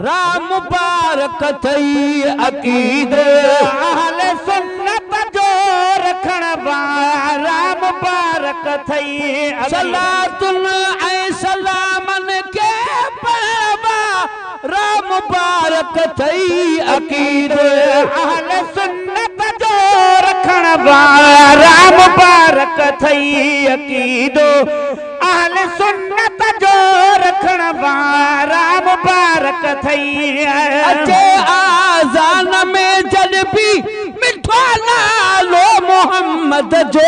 राम मुबारक थई अकीदो अहले सुन्नत जो रखण वारा मुबारक थई सलातुन ऐं सलामन के पढ़वा राम मुबारक थई अकीदो अहले सुन्नत जो रखण वारा मुबारक थई अकीदो अहले सुन्नत जो रखण वारा मुबारक थई अचे आज़ान में जद भी मिठो नालो मोहम्मद जो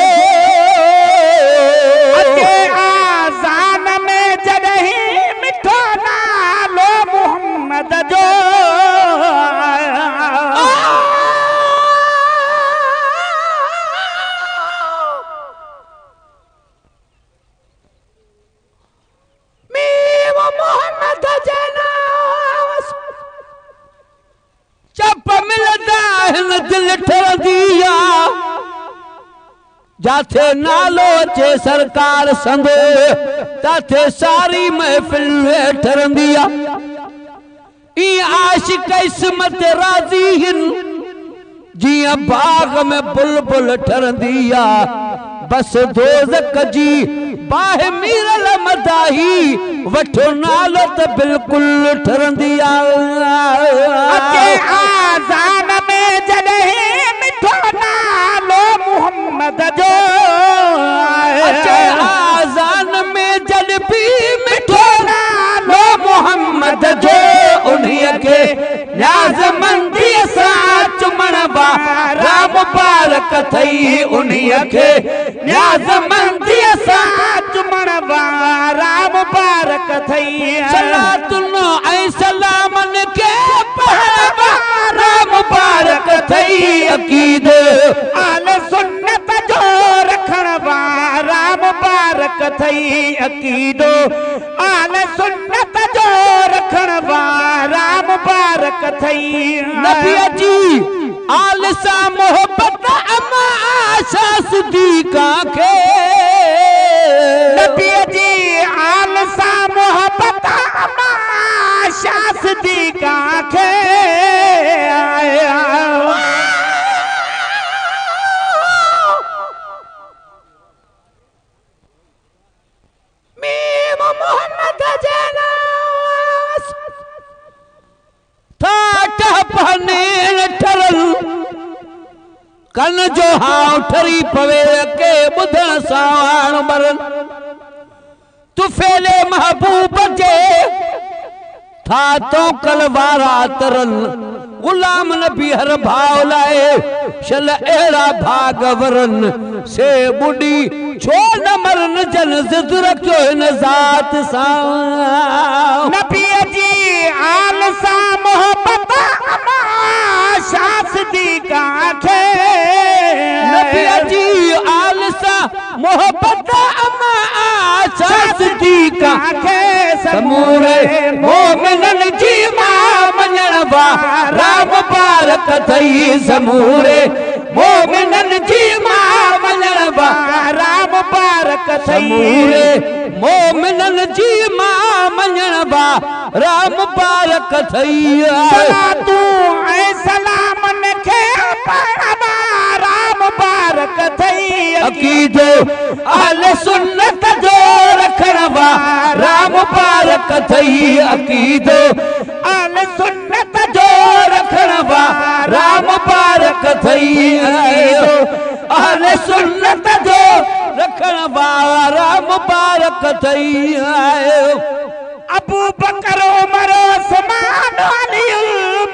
अचे आज़ान में जॾहिं मिठो नालो मोहम्मद जो मोहम्मद जना चप मिलदा हिन दिल ठरंदिया जाथे नालो अचे सरकार संदे ताथे सारी महफिल ठरंदिया ई आशिक इस्मत राज़ी हिन जिया बाग में बुलबुल ठरंदिया बस दोज़ख जी बाह मीरल मदाही वठो नालो त बिल्कुल ठरंदिया अचे आज़ान में जॾहिं मिठो नालो मोहम्मद जो अचे आज़ान में जद भी मिठो नालो मोहम्मद जो उन्हीअ खे न्याज़मंदी सां चुमण वारा मुबारक थई उन्हीअ खे न्याज़मंदी सां चुमण वारा मुबारक थई सलातुन ऐं सलामन के पढ़वा राम मुबारक थई अकीदो अहले सुन्नत जो रखण वारा मुबारक थई अकीदो अहले सुन्नत जो रखण वारा मुबारक थई नबी जी आल सां मोहब्बत अमा आशा सिद्दीक़ा खे नबी जी आल सां मोहब्बत अमा आशा सिद्दीक़ा खे मोहम्मद जना ठाठ पहनेन ठरल कन जो हाव ठरी पवे के बुधण साण मरन तू फेले महबूब जे था तो कलवारा तरल गुलाम नबी हर भाव लाए शल एड़ा भाग वरन से बुढ़ी छो न मरन जन जिद रखो इन जात सा नबी जी आल सा मोहब्बत अमा आशा सिद्दीक़ा खे नबी जी आल सा मोहब्बत अमा आशा सिद्दीक़ा खे समूरे मोमिनन जी मां मञण वारा मुबारक थई समूरे मोमिनन जी मां मञण वारा मुबारक समूरे मोमिनन जी मां मञण वारा मुबारक थई सलातू ऐं सलामन खे पढ़ण वारा मुबारक थई अकीदो अहले सुन्नत जो रखण वारा मुबारक थई अकीदो अहले सुन्नत जो रखण वारा मुबारक थई अहले सुन्नत जो रखण वारा मुबारक थई अबू बकर उमर उस्मान अली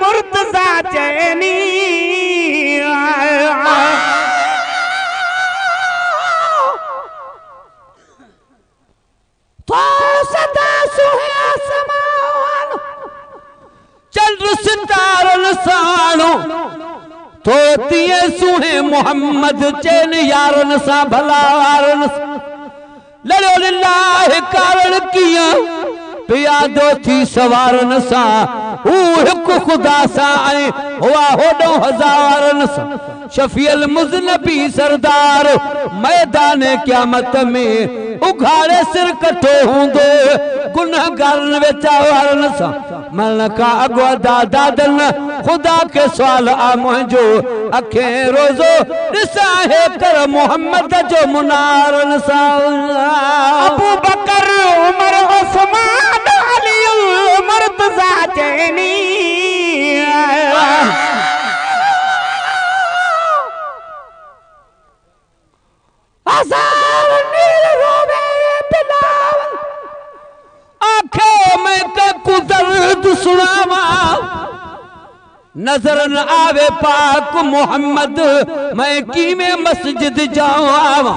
मुर्तज़ा चैनी तो सदा सुहे आसमान चंद्र सितारन साणो तो तिए सुहे मोहम्मद चैन यारन सा भला वारन लड़ो लिल्लाह कारण किया पियादो थी सवारन सा हिक खुदा सा हुआ होडो हज़ारन सा शफीअल मुज़नबी सरदार मैदान क़यामत में उघाड़े सिर कठो हूंदो गुनहगारन वेचा वारन सा मन का अगो दादन खुदा के सवाल आ मुझो अखे रोज़ो ॾिसा है कर मोहम्मद जो मुनारन सा अबू बकर उमर उस्मान अली मुर्तज़ा चैनी आसार नील रोवे बिलावल आंखें में के कुदरत सुनावा नजर न आवे पाक मोहम्मद मैं की में मस्जिद जाऊँ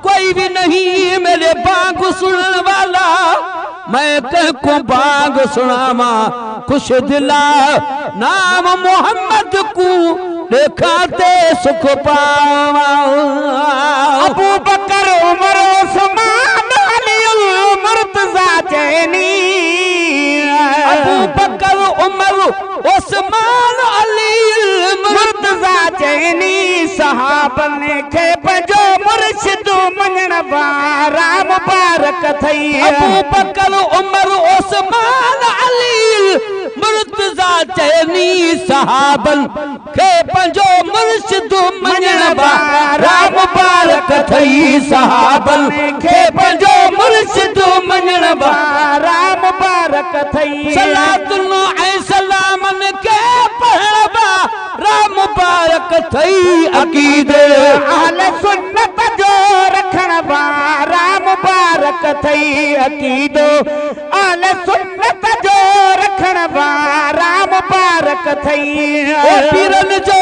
कोई भी नहीं मेरे बाग सुनने वाला मैं कह को बाग सुनावा खुश दिला नाम मोहम्मद को देखाते सुख पावा अबू बकर उमर उस्मान अली मुर्तज़ा चैनी अबू बकर उमर उस्मान अली मुर्तज़ा चैनी सहाबन खे पंहिंजो मुर्शिद मञण वारा मुबारक थई अबू बकर उमर उस्मान अली मुर्तज़ा चैनी सहाबन खे पंहिंजो मुर्शिद मञण वारा मुबारक थई सहाबन खे पंहिंजो मुर्शिद मञण वारा मुबारक थई सलातुन ऐं सलामन के पढ़ण वारा मुबारक थई अकीदे अहले सुन्नत जो रखण वारा मुबारक थई अकीदो अहले सुन्नत जो रखण वारा मुबारक थई ओ पीरन जो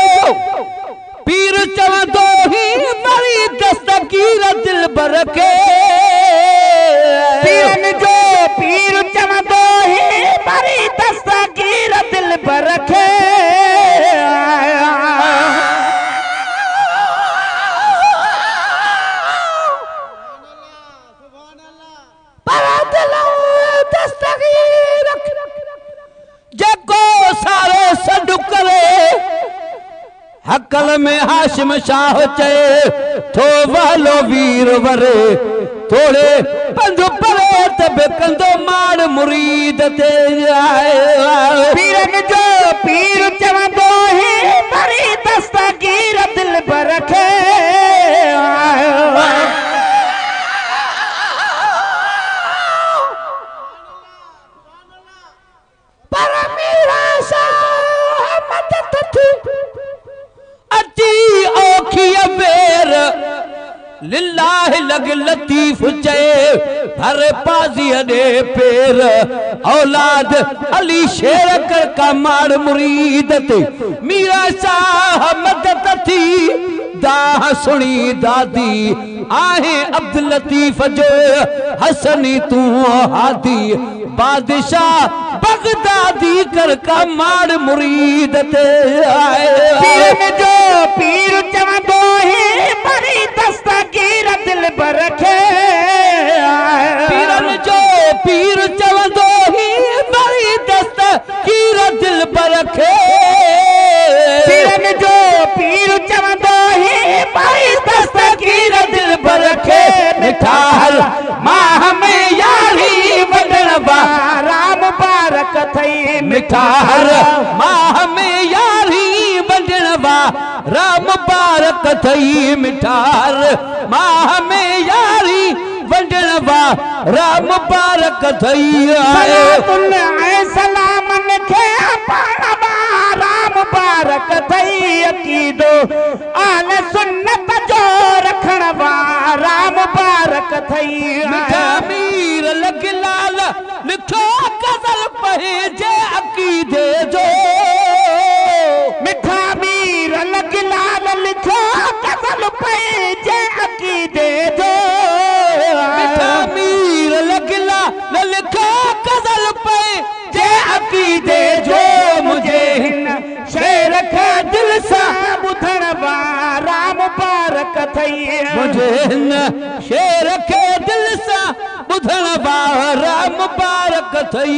पीर चवंदो ही मरी दस्तगीर दिल बर के पीरन जो पीर चवंदो ही मरी दस्तगीर दिल बर के जको सारो सॾु करे हकल में हाशिम शाह चए थो वालो वीर वरे थोड़े पंध परे त बेकंदो मार मुरीद ते पीरन जो पीर चवंदो ही मरी दस्तगीर दिल बर के लिल्लाह लग लतीफ चए हर पाजी दे पेर औलाद अली शेर कर का मार मुरीद ते मीरा शाह मदद थी दाह सुनी दादी आहे अब्दुल लतीफ जो हसनी तू हादी बादशाह बगदादी कर का मार मुरीद ते पीरन जो पीर चवंदो ही मरी दस्तगीर दिल बर के पीरन जो पीर चवंदो ही मरी दस्तगीर दिल बर के पीरन जो पीर चवंदो ही मरी दस्तगीर दिल बर के मिठाल माह में यारी वंडण वारा मुबारक थई मिठाल माह में यारी वंडण वारा मुबारक थई मिठाल माह में यारी वंडण वारा मुबारक थई सलातुन ऐं सलामन खे पाण वारा मुबारक थई अकीदो अहले सुन्नत जो रखण वारा मुबारक थई मिठा मीर लग लाल लिखो गज़ल पंहिंजे अकीदे जो मिठा मीर लग लाल लिखो गज़ल पंहिंजे अकीदे जो मिठा मीर लग लाल लिखो गज़ल पंहिंजे अकीदे जो मुझे हिन शेर खे दिल सां ॿुधण वारा मुबारक थई मुझे हिन शेर खे दिल सां ॿुधण वारा मुबारक थई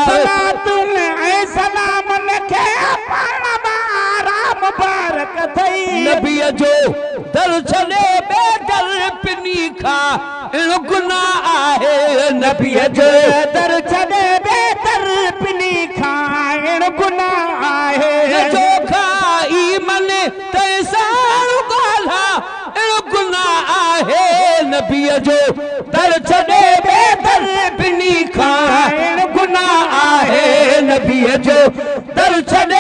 सलातुन ऐं सलामन खे पाण वारा मुबारक थई नबीअ जो दर छॾे बेदर पिनी खां गुनाह आहे नबीअ जो दर छॾे बेदर पिनी खां नबीअ जो दर छॾे बेदर बिनी खाइण गुनाह आहे नबीअ जो दर छॾे